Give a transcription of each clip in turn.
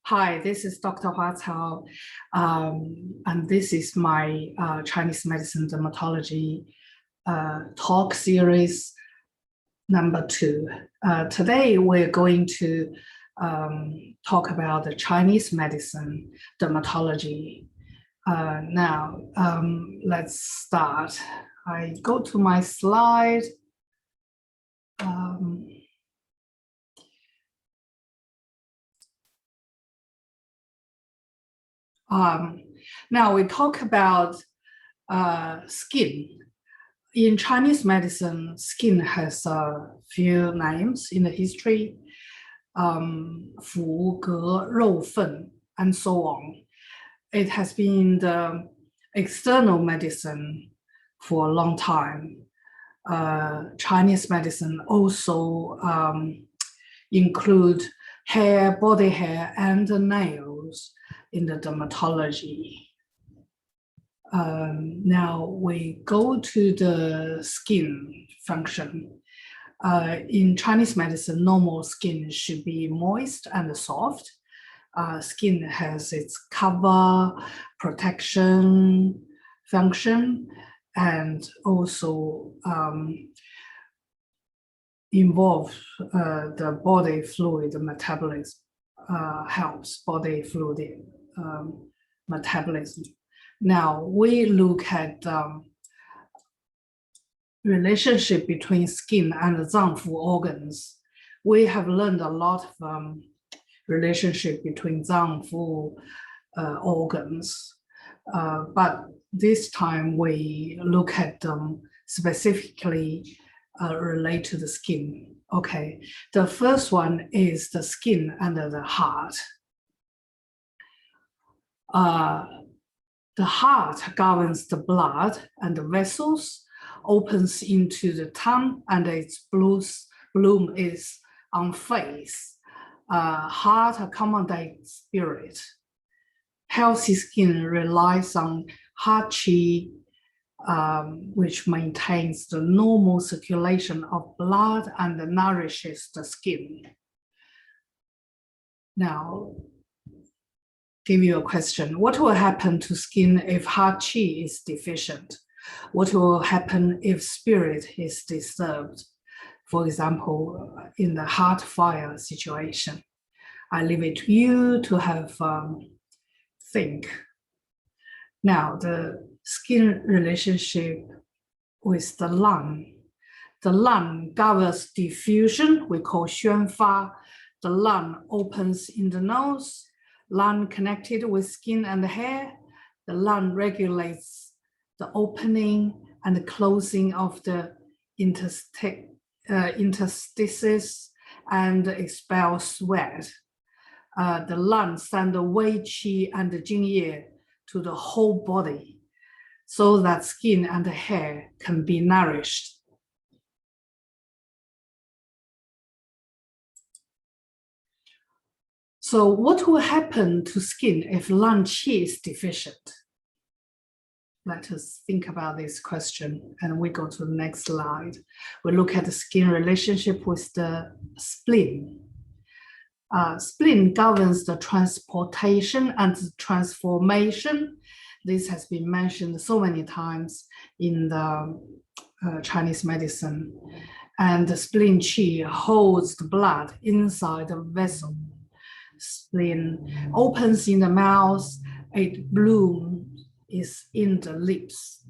Hi, this is Dr. Hua Cao, and this is my Chinese medicine dermatology talk series number 2. Today, we're going to talk about the Chinese medicine dermatology. Now, let's start. I go to my slide. Now we talk about skin. In Chinese medicine, skin has a few names in the history, Fu, Ge, Rou, Fen, and so on. It has been the external medicine for a long time. Chinese medicine also include hair, body hair, and the nails in the dermatology. Now we go to the skin function. In Chinese medicine, normal skin should be moist and soft. Skin has its cover, protection function, and also involve the body fluid metabolism, helps body fluid metabolism. Now we look at relationship between skin and the Zang Fu organs. We have learned a lot of relationship between Zang Fu organs, but this time we look at them specifically relate to the skin. Okay, the first one is the skin under the heart. The heart governs the blood and the vessels, opens into the tongue, and its bloom is on face. Heart accommodates spirit. Healthy skin relies on heart qi, which maintains the normal circulation of blood and nourishes the skin. Now, give you a question. What will happen to skin if heart qi is deficient? What will happen if spirit is disturbed? For example, in the heart fire situation. I leave it to you to have think. Now, the skin relationship with the lung. The lung governs diffusion, we call 宣发. The lung opens in the nose. Lung connected with skin and hair. The lung regulates the opening and the closing of the interstices and expels sweat. The lung sends the wei qi and the jingye to the whole body so that skin and hair can be nourished. So what will happen to skin if lung qi is deficient? Let us think about this question, and we go to the next slide. We look at the skin relationship with the spleen. Spleen governs the transportation and the transformation. This has been mentioned so many times in the Chinese medicine. And the spleen qi holds the blood inside the vessel. Spleen opens in the mouth, it blooms is in the lips.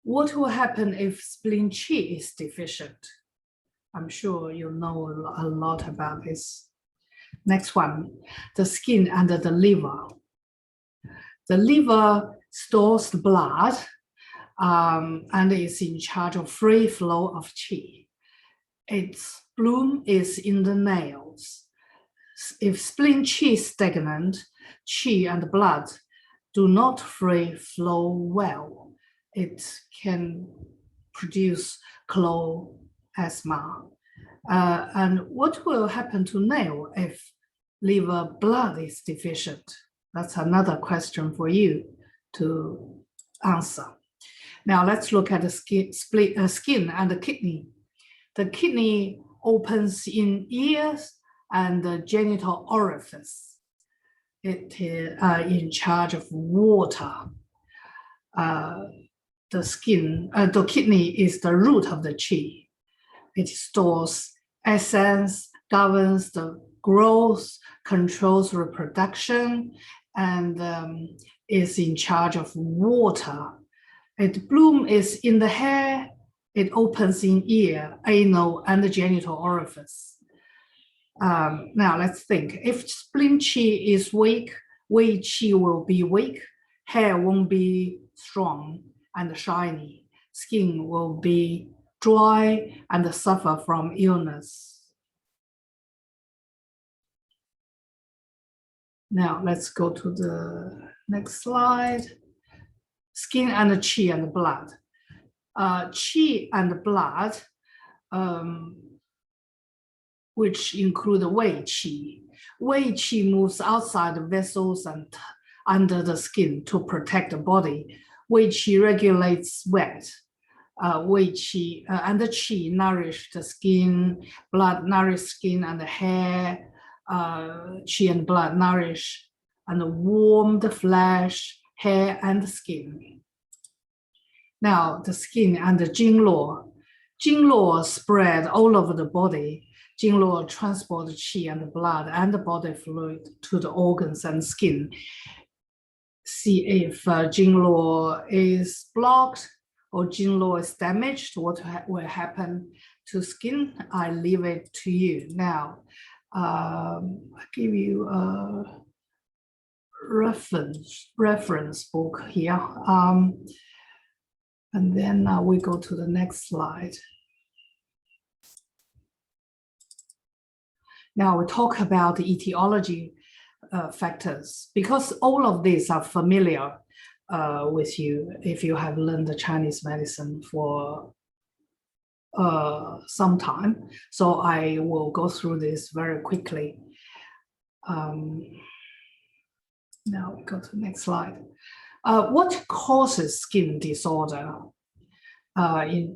What will happen if spleen qi is deficient? I'm sure you know a lot about this. Next one, the skin under the liver. The liver stores the blood and is in charge of free flow of qi. Its bloom is in the nails. If spleen qi is stagnant, qi and blood do not free flow well. It can produce asthma. And what will happen to nail if liver blood is deficient? That's another question for you to answer. Now let's look at the skin and the kidney. The kidney opens in ears and the genital orifice. It is in charge of water. The skin, the kidney is the root of the qi. It stores essence, governs the growth, controls reproduction, and is in charge of water. It bloom is in the hair, it opens in ear, anal, and the genital orifice. Now let's think. If spleen qi is weak, wei qi will be weak, hair won't be strong and shiny, skin will be dry and suffer from illness. Now let's go to the next slide. Skin and qi and blood. Qi and blood, which include wei qi. Wei qi moves outside the vessels and under the skin to protect the body. Wei qi regulates sweat. Wei qi and the qi nourish the skin, blood nourish skin and the hair. Qi and blood nourish and warm the flesh, hair, and skin. Now, the skin and the jingluo. Jingluo spread all over the body. Jingluo transport qi and the blood and the body fluid to the organs and skin. See if jingluo is blocked or jingluo is damaged, what will happen to skin? I leave it to you. Now, I'll give you a reference book here. And then we go to the next slide. Now we talk about the etiology factors, because all of these are familiar with you if you have learned the Chinese medicine for some time. So I will go through this very quickly. Now we go to the next slide. What causes skin disorder in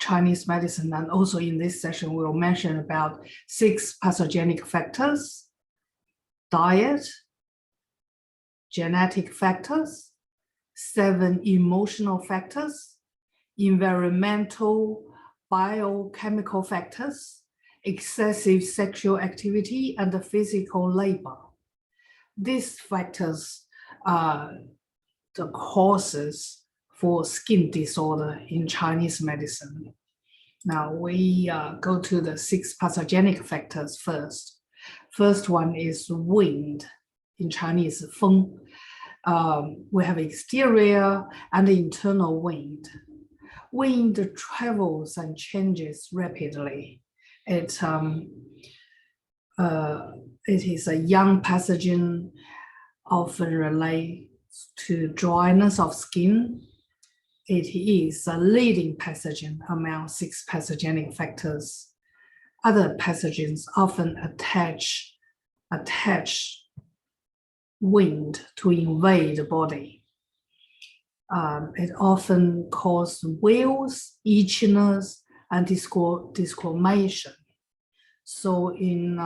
Chinese medicine? And also in this session, we'll mention about 6 pathogenic factors: diet, genetic factors, 7 emotional factors, environmental, biochemical factors, excessive sexual activity, and the physical labor. These factors are the causes for skin disorder in Chinese medicine. Now we go to the 6 pathogenic factors first. First one is wind, in Chinese, 风. We have exterior and internal wind. Wind travels and changes rapidly. It is a young pathogen, often relates to dryness of skin. It is a leading pathogen among 6 pathogenic factors. Other pathogens often attach wind to invade the body. It often causes wheals, itchiness, and discoloration. So in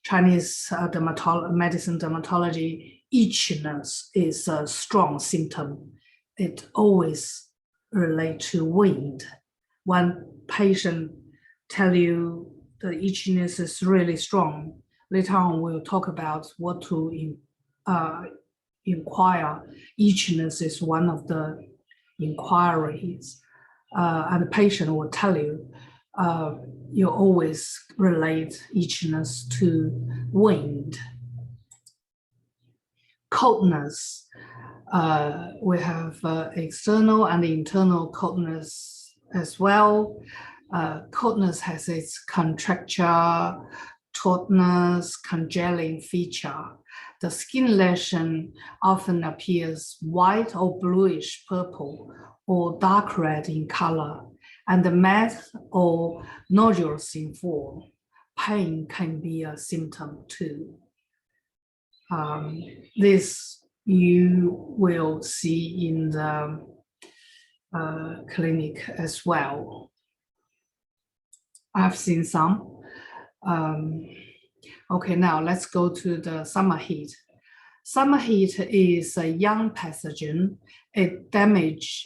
Chinese medicine dermatology, itchiness is a strong symptom. It always relates to wind. One patient tell you the itchiness is really strong. Later on, we'll talk about what to inquire. Itchiness is one of the inquiries. And the patient will tell you, you always relate itchiness to wind. Coldness. We have external and internal coldness as well. Coldness has its contracture, tautness, congealing feature. The skin lesion often appears white or bluish purple or dark red in color, and the mass or nodules in form. Pain can be a symptom too. This you will see in the clinic as well. I've seen some. Okay, now let's go to the summer heat. Summer heat is a young pathogen. It damages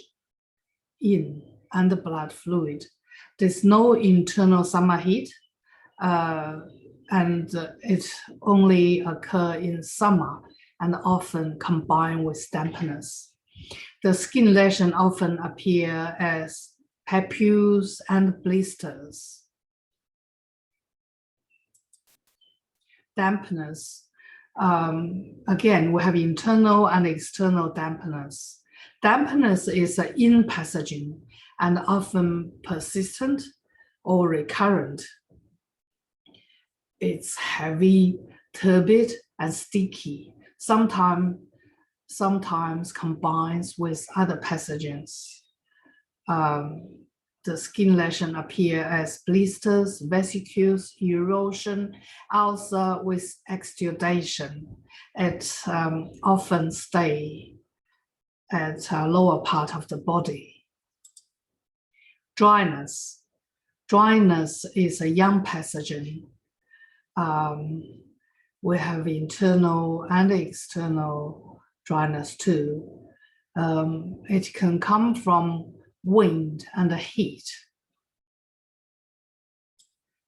in and blood fluid. There's no internal summer heat, and it only occurs in summer and often combined with dampness. The skin lesion often appear as papules and blisters. Dampness. Again, we have internal and external dampness. Dampness is an in pathogen and often persistent or recurrent. It's heavy, turbid, and sticky. Sometimes combines with other pathogens. The skin lesion appear as blisters, vesicles, erosion, ulcer with exudation. It often stay at a lower part of the body. Dryness. Dryness is a young pathogen. We have internal and external dryness too. It can come from wind and the heat.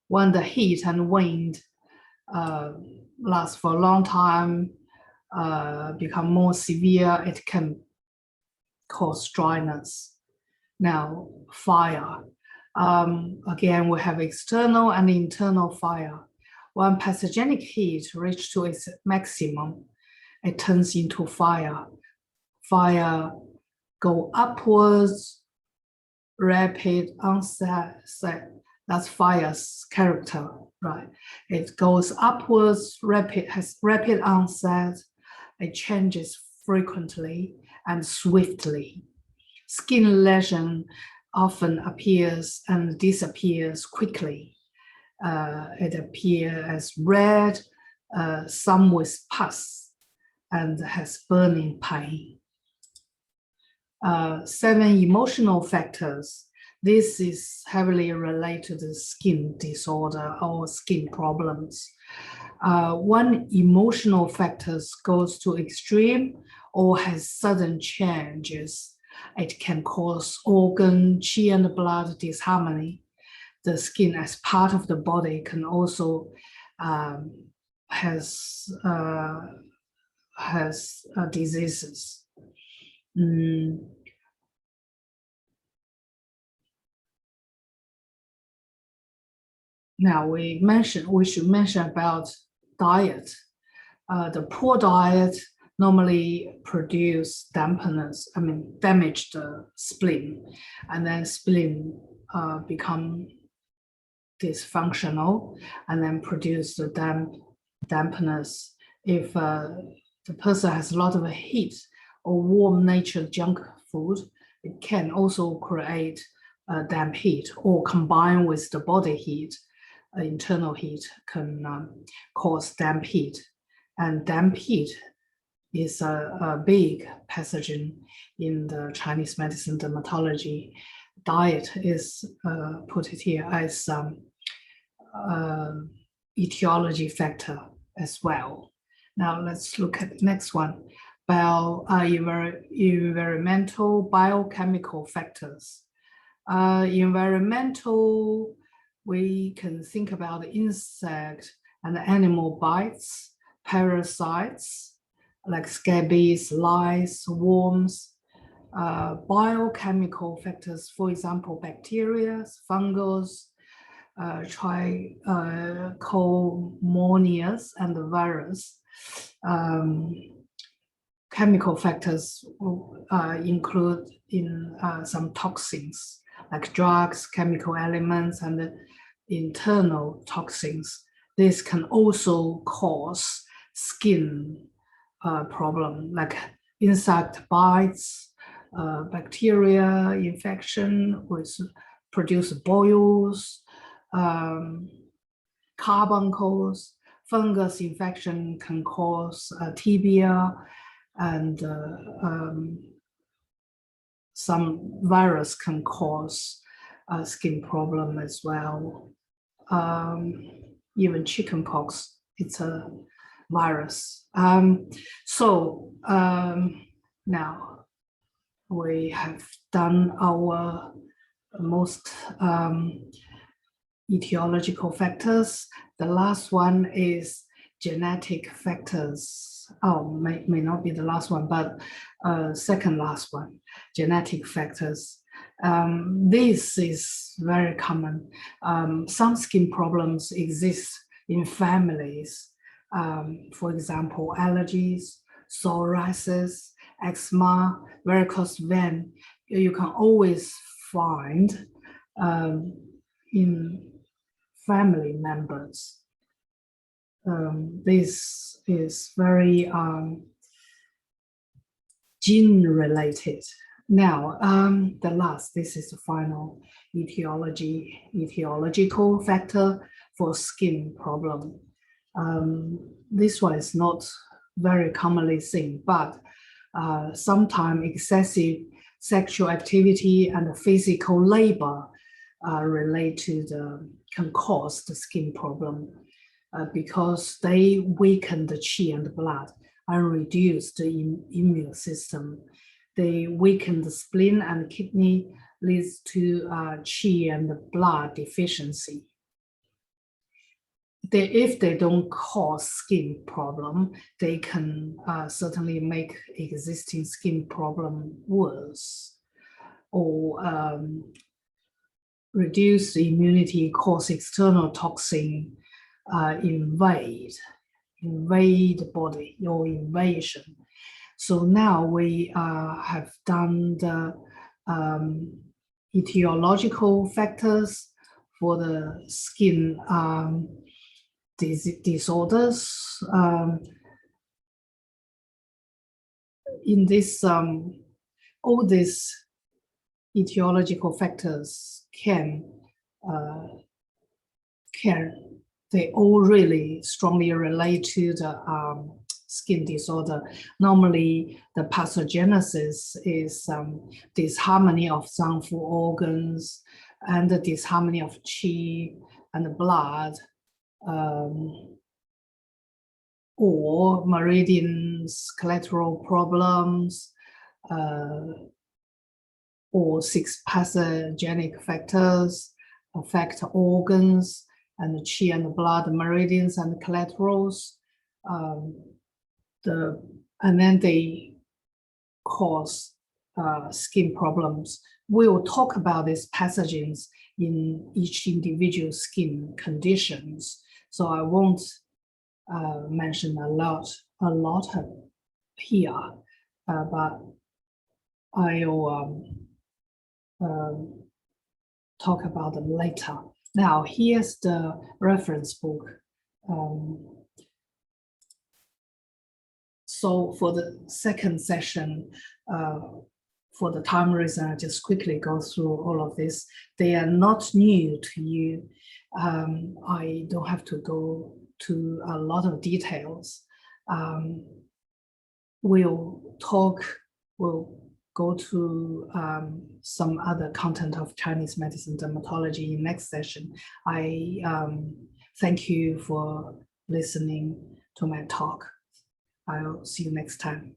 When the heat and wind last for a long time, become more severe, it can cause dryness. Now, fire. Again, we have external and internal fire. When pathogenic heat reaches to its maximum, it turns into fire. Fire go upwards, rapid onset. That's fire's character, right? It goes upwards, has rapid onset. It changes frequently and swiftly. Skin lesion often appears and disappears quickly. It appears as red, some with pus, and has burning pain. 7 emotional factors. This is heavily related to skin disorder or skin problems. One emotional factors goes to extreme or has sudden changes. It can cause organ, qi, and blood disharmony. The skin as part of the body can also has diseases. Now we should mention about diet. The poor diet normally produce dampness, damage the spleen, and then spleen become dysfunctional and then produce the dampness. If the person has a lot of heat or warm natured junk food, it can also create damp heat, or combine with the body heat. Internal heat can cause damp heat, and damp heat is a big pathogen in the Chinese medicine dermatology. Diet is put here as etiology factor as well. Now let's look at the next one. Environmental biochemical factors. Environmental, we can think about insect and animal bites, parasites like scabies, lice, worms. Biochemical factors, for example, bacteria, fungus, trichomonias, and the virus. Chemical factors include in some toxins like drugs, chemical elements, and internal toxins. This can also cause skin problem like insect bites, bacteria infection, which produce boils, carbuncles. Fungus infection can cause tibia, and some virus can cause skin problem as well. Even chickenpox it's a virus. Now we have done our most etiological factors. The last one is genetic factors. Oh, may not be the last one, but second last one, genetic factors. This is very common. Some skin problems exist in families. For example, allergies, psoriasis, eczema, varicose vein. You can always find in family members. This is very gene related. Now, this is the final etiological factor for skin problem. This one is not very commonly seen, but sometimes excessive sexual activity and physical labor can cause the skin problem because they weaken the qi and the blood and reduce the immune system. They weaken the spleen and kidney, leads to qi and blood deficiency. If they don't cause skin problem, they can certainly make existing skin problem worse, or reduce the immunity, cause external toxin invade the body, or invasion. So now we have done the etiological factors for the skin disorders. In this, all these etiological factors they all really strongly relate to the skin disorder. Normally, the pathogenesis is disharmony of Zang Fu organs and the disharmony of qi and the blood, or meridians, collateral problems, or 6 pathogenic factors affect organs and the qi and the blood, the meridians and collaterals. And then they cause skin problems. We will talk about these pathogens in each individual skin conditions. So I won't mention a lot here, but I'll talk about them later. Now, here's the reference book. So for the second session, for the time reason, I just quickly go through all of this. They are not new to you. I don't have to go to a lot of details. We'll go to some other content of Chinese medicine dermatology in next session. I thank you for listening to my talk. I'll see you next time.